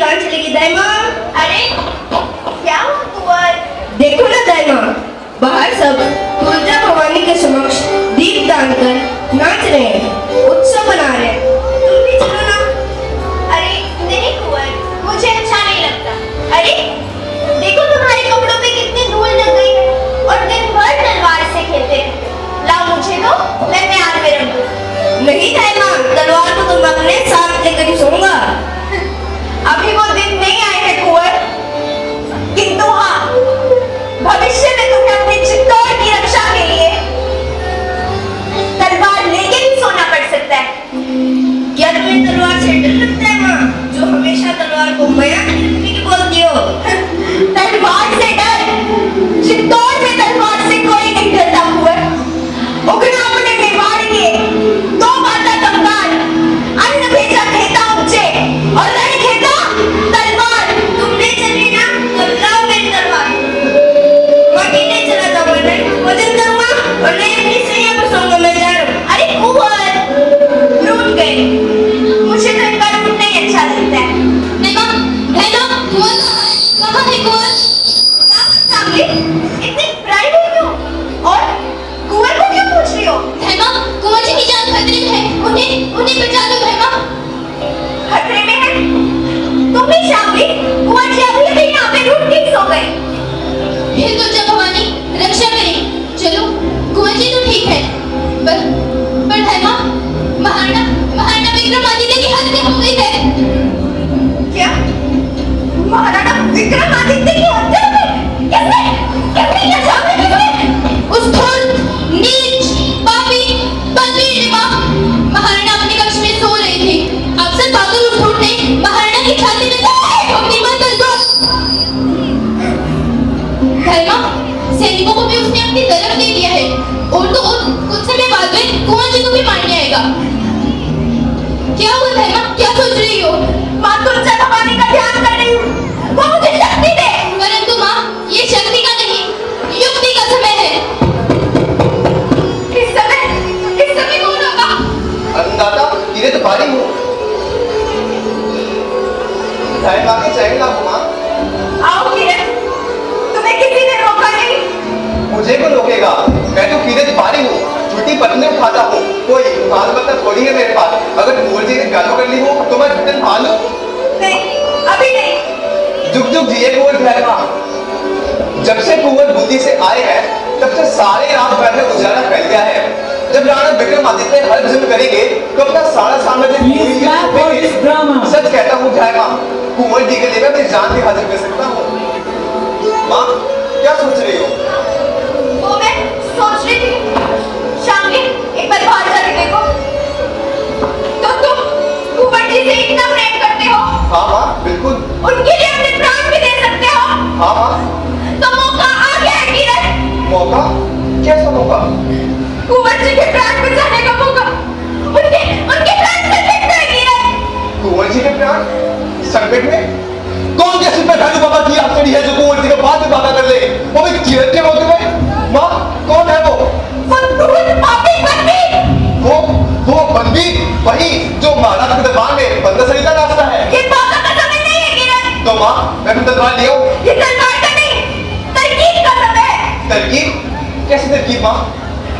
जान चलेगी दाइमा। अरे क्या हुआ कुंवर? देखो ना दाइमा, बाहर सब तुलजा भवानी के समक्ष दीप दान कर नाच रहे हैं, उत्सव मना रहे हैं। तुम भी चलो ना। अरे नहीं कुंवर, मुझे अच्छा नहीं लगता। अरे देखो तुम्हारे कपड़ों पे कितनी धूल लग गई है और दिन भर तलवार से खेलते रहते हो। लाओ मुझे दो, मैं प्यार में रंग दूं। नहीं दाइमा, तलवार को तुम अपने साथ लेकर ही सोऊंगा। अभी वो दिन नहीं आए हैं कुंवर, किंतु हाँ भविष्य में तुम्हें अपने चित्तौड़ की रक्षा के लिए तलवार लेके भी सोना पड़ सकता है। क्या तुम्हें तलवार से डर लगता है माँ, जो हमेशा तलवार को माया की रखने की बोलती हो? तलवार से डर, चित्तौड़ में तलवार से कोई नहीं डरता कुंवर। उगना अपने मेवाड़ के दो माता कंगाल, अन्न भेजा खेता ऊंचे और रण खेता तलवार। तुम नहीं चली ना, तो लाओ मेरी तलवार। मैं अकेले चला जाऊंगा, नहीं वजन करूंगा और नहीं अपनी सैया पर सोऊंगा। मैं जा रहा हूँ। अरे कुंवर रूठ गए, मुझे तो इनका रूठ नहीं अच्छा लगता है। देखो हेलो कुंवर कहाँ है कुंवर? सामने इतनी प्राइड है क्यों? और कुंवर को क्यों पूछ रही हो? धैमा कुंवर जी की जान खतरे में है, उन्हें बचा लो धैमा। खतरे में है? तुम भी शामली, कुंवर जी अभी अभी यहाँ पे रूठ के सो गए। हे तुलजा भवानी रक्षा करें। चलो कुंवर जी तो ठीक है, पर धैमा महाराणा विक्रमादित्य की हत्या हो गई है। क्या? महाराणा विक्रमादित्य की हत्या हो गई? कैसे? कैसे ये जाने तुमने? उस धूर्त नीच पापी बलवीर माँ महाराणा अपने कक्ष में सो रही थी। अफसर बहादुर उस धूर्त ने महाराणा की छाती में अपनी मंत्र दो। धर्मा सैनिकों को भी उसने अपनी तरफ दे दिया है और तो और कुछ समय बाद में कुंवर जी को भी मारने आएगा। क्या हुआ धर्मा, क्या सोच रही हो? माँ तुलजा भवानी का ध्यान कर रही हूँ, वो मुझे शक्ति दे। परंतु माँ ये शक्ति का नहीं युक्ति का समय है। इस समय कौन होगा? अन्नदाता कीरे तो भारी हो। दाइमा के चैन लागू माँ। आओ किरण, तुम्हें किसी ने रोका नहीं। मुझे को रोकेगा? मैं तो कीरे भारी हूँ, छुट्टी पटने उठाता हूँ। कोई माल मतलब थोड़ी है मेरे पास। अगर कुंवर जी ने गालो कर ली हो तो मैं झटन भालू। नहीं, अभी नहीं। जुग जुग जिए कुंवर दाइमा। जब से कुंवर बूंदी से आए हैं तब से सारे रात भर में उजाला फैल गया है। जब राणा विक्रमादित्य हरजम करेंगे तो अपना सारा साम्राज्य सच कहता हूँ दाइमा, कुंवर जी के लिए मैं अपनी जान भी हाजिर कर सकता हूँ। माँ क्या सोच रही हो? वो मैं सोच रही थी, शामली एक बार बाहर जाके देखो। तो तुम कुंवर जी से इतना प्रेम करते हो? हाँ माँ बिल्कुल। उनके लिए अपने प्राण भी दे सकते हो? हाँ माँ। तो मौका आ गया है किरण। मौका? कैसा मौका? कुंवर जी के प्राण बचाने का मौका। उनके प्राण संकट में है किरण। कुंवर जी के प्राण संकट में? कौन कैसे पैठानी बाबा की आखिरी है जो कुंवर जी के बाद में बाधा कर ले? वो भी किरण के मौके में? माँ कौन है वो? पापी बंदी। वो बंदी वही जो महाराज के दरबार में बंदा सरिता नाचता है। ये बातों का समय नहीं है किरण। तो माँ मैं भी तलवार ले आऊं? ये तलवार का नहीं, तरकीब का समय है। तरकीब? कैसी तरकीब माँ?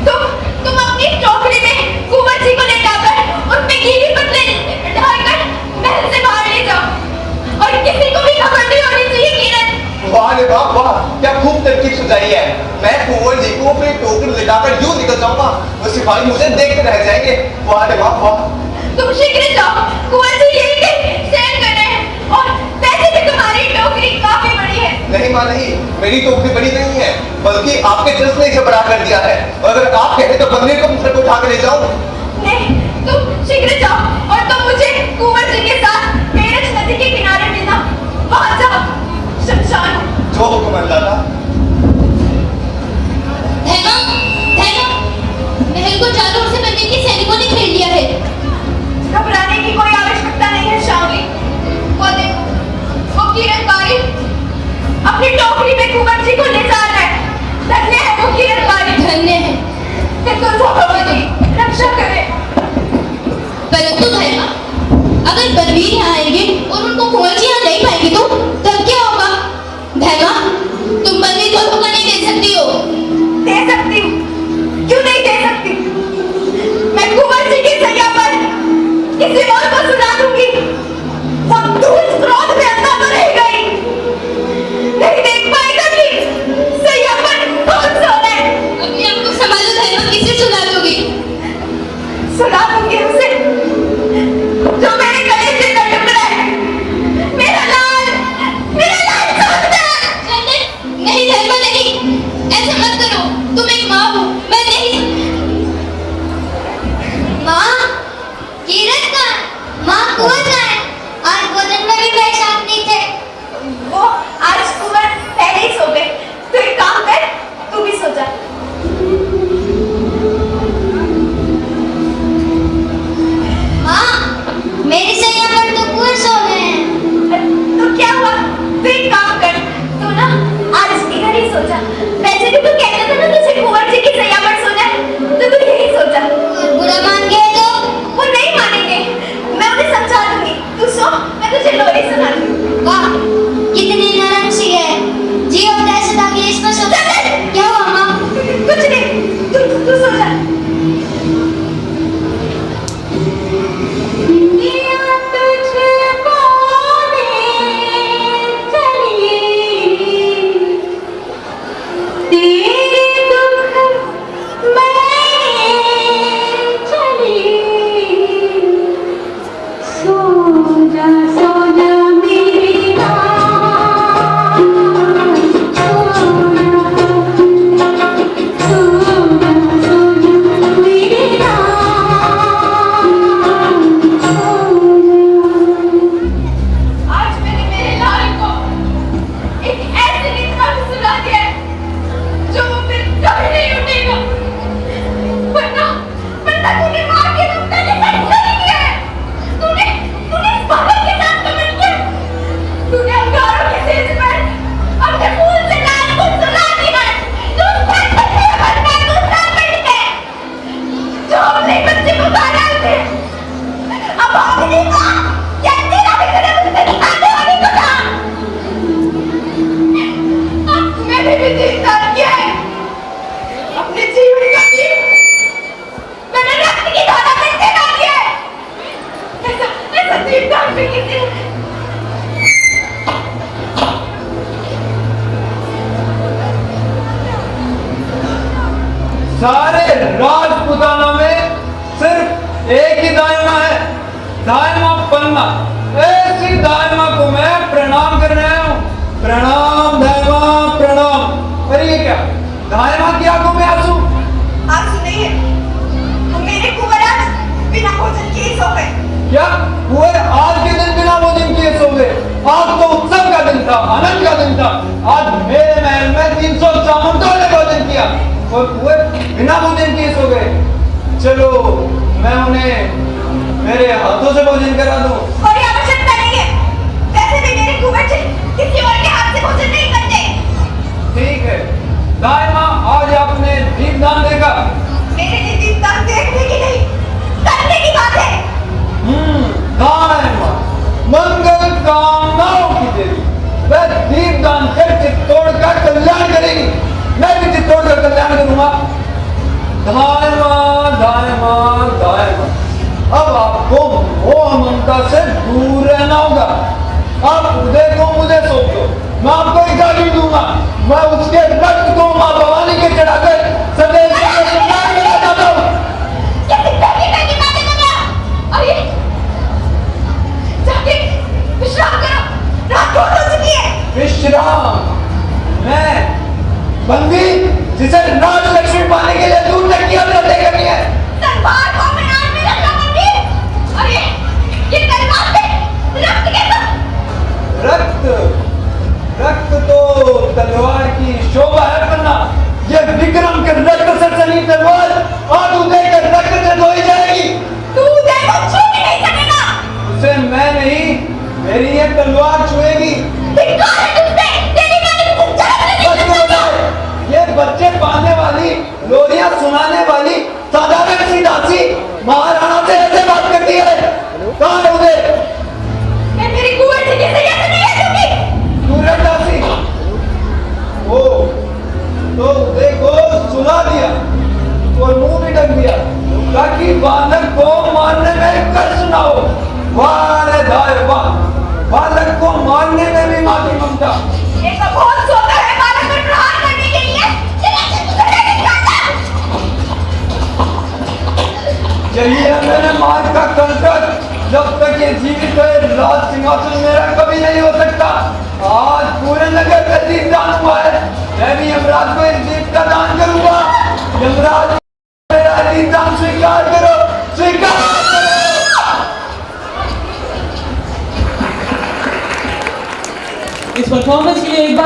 तुम अपनी टोकरी में कुंवर जी को ले जाकर उन पे गीली पत्ते डालकर महल से बाहर ले जाओ और किसी को भी खबर नहीं होनी चाहिए किरण। वाह रे वाह वाह, क्या खूब तरकीब सुझाई है। मैं कुंवर जी को अपनी टोकरी में लिटाकर यूं निकल जाऊंगा, वो सिपाही मुझे देखते रह जाएंगे। वाह रे वाह वाह। तुम शीघ्र जाओ, कुंवर जी यहीं पे सैर कर रहे हैं और वैसे भी तुम्हारी टोकरी काफी बड़ी है। नहीं माँ नहीं, मेरी टोकरी बड़ी नहीं है, बल्कि आपके जज ने इसे बड़ा कर दिया है। और अगर आप कहें तो बंदे को मुझे उठा कर ले जाऊं। नहीं, तुम शीघ्र जाओ और तुम मुझे कुंवर जी के साथ मेरठ नदी के किनारे मिलना। वहां जाओ, शमशान। जो हुक्म अन्नदाता। धैमा महल को चारों ओर से बंदी के सैनिकों ने घेर लिया है। घबराने की कोई आवश्यकता नहीं है शामली। वो देखो, वो किरणकारी अपनी टोकरी में कुंवर जी को ले जा रहा है। धन्य है वो किरणकारी। धन्य है। तुलजा भवानी रक्षा करे। परंतु धैमा अगर बलवीर यहाँ आएंगे और उनको कुंवर जी यहाँ नहीं कुंवर कहाँ है? आज भोजन में भी भाई साहब नहीं थे। वो आज कुंवर पहले ही सो गए। तू एक काम कर, तू भी सो जा। माँ, मेरी सैया पर तो कुंवर सो रहे हैं। तो क्या हुआ? तू एक काम कर, तू ना आज इधर ही सो जा। वैसे भी तू कहता था ना तुझे कुंवर जी की सैया पर सोना है, तो तू यही सो जा। और बुरा मान गए तो? वो नहीं मानेंगे, मैं उन्हें समझा दूंगी। तू सो, मैं तुझे लोरी सुना दूंगी। वाह, कितनी नरम सी है। जी होता है सदा के इसमें सो। क्या हुआ माँ? कुछ नहीं, तू सो जा। आज मैंने मेरे लाल को एक ऐसी नींद का सुला दिया है जो वो फिर कभी नहीं उठेगा। वरना तूने माँ के दुखते के साथ नहीं किया है। तूने इस पागल के साथ कमेंट किया। तूने अंगारों के सेज पर अपने फूल से लाल को सुला दिया है। तू सच से बनना दूसरा पेट है जो अपने बच्चे को खा डाल दे। अब आगे का क्या तेरा भी तेरे मुझसे आने वाली को था। मैंने भी दीदार किया है अपने जीवन का जीव। मैंने रक्त की धारा में चला दिया है। ऐसा दीदार भी किसी ने सारे राजपुताना में सिर्फ एक ही दायमा है, दायमा पन्ना। ऐसी दायमा को मैं प्रणाम कर रहा हूँ। प्रणाम दायमा, प्रणाम। अरे ये क्या, दायमा की आंखों में आंसू? आंसू नहीं है, मेरे कुंवर आज बिना भोजन किए सो गए। क्या कुंवर आज के दिन बिना भोजन किए सो गए? आज तो उत्सव का दिन था, आनंद का दिन था। आज मेरे महल में 300 चामुंडों ने भोजन किया और कुंवर बिना भोजन किए सो गए। चलो मैं उन्हें मेरे हाथों से भोजन करा दूं। कोई आवश्यकता नहीं है, वैसे भी मेरे कुंवर जी किसी और के हाथ से भोजन नहीं करते। ठीक है दायमा, आज आपने दीपदान देखा? मेरे लिए दीपदान देखने की नहीं, करने की बात है। दायमा मंगल कामनाओं की देवी, वह दीपदान कर चित्तौड़ का कल्याण करेगी। मैं भी चित्तौड़ का कल्याण करूंगा। दायमा दायमा दायमा, अब आपको मोह ममता से दूर रहना होगा। आप उदय को मुझे सौंप दो, मैं आपको एक गाड़ी दूंगा। मैं उसके रक्त को मां भवानी के चढ़ाकर सदैव कल्याण करना चाहता हूँ। ये कितने की बातें कर रहा है? और ये जाके विश्राम करो, रात बहुत हो चुकी है। विश्राम? मैं बंदी जिसे राज लक्ष्मी पाने के लिए दूर तक की यात्रा तय करनी है। तलवार को मैदान में रखना बंदी। और ये तलवार पे रक्त कैसा? रक्त रक्त तो तलवार की शोभा है पन्ना। ये विक्रम के रक्त से सनी तलवार आज उदय के रक्त से धोई जाएगी। तू उदय को छू भी नहीं सकेगा। उसे मैं नहीं, मेरी ये तलवार छुएगी। धिक्कार है तुझसे, तेरी मैंने तुझे जन्म बस नहीं हो दिया। जाए। ये बच्चे पालने वाली, लोरियां सुनाने वाली साधारण सी दासी महाराणा से ऐसे बात करती है। कहाँ है उदय? मैं मेरी कुंवर जी की सैया से नहीं है चुकी। सूरज दासी, ओ तो उदय को सुला दिया और मुंह भी ढक दिया ताकि बालक को मारने में कष्ट न हो। वाह रे दाय वाह, बालक को मारने में भी माँ की ममता। ये तो बहुत सोता है बालक पर प्रहार करने के लिए। यही है मेरे मार का कंटक। जब तक ये जीवित है राज सिंहासन मेरा कभी नहीं हो सकता। आज पूरे नगर का दीपदान हुआ है, मैं भी यमराज को इस दीप का दान करूंगा। यमराज मेरा दीपदान स्वीकार करो, स्वीकार करो। परफॉर्मेंस के लिए एक बार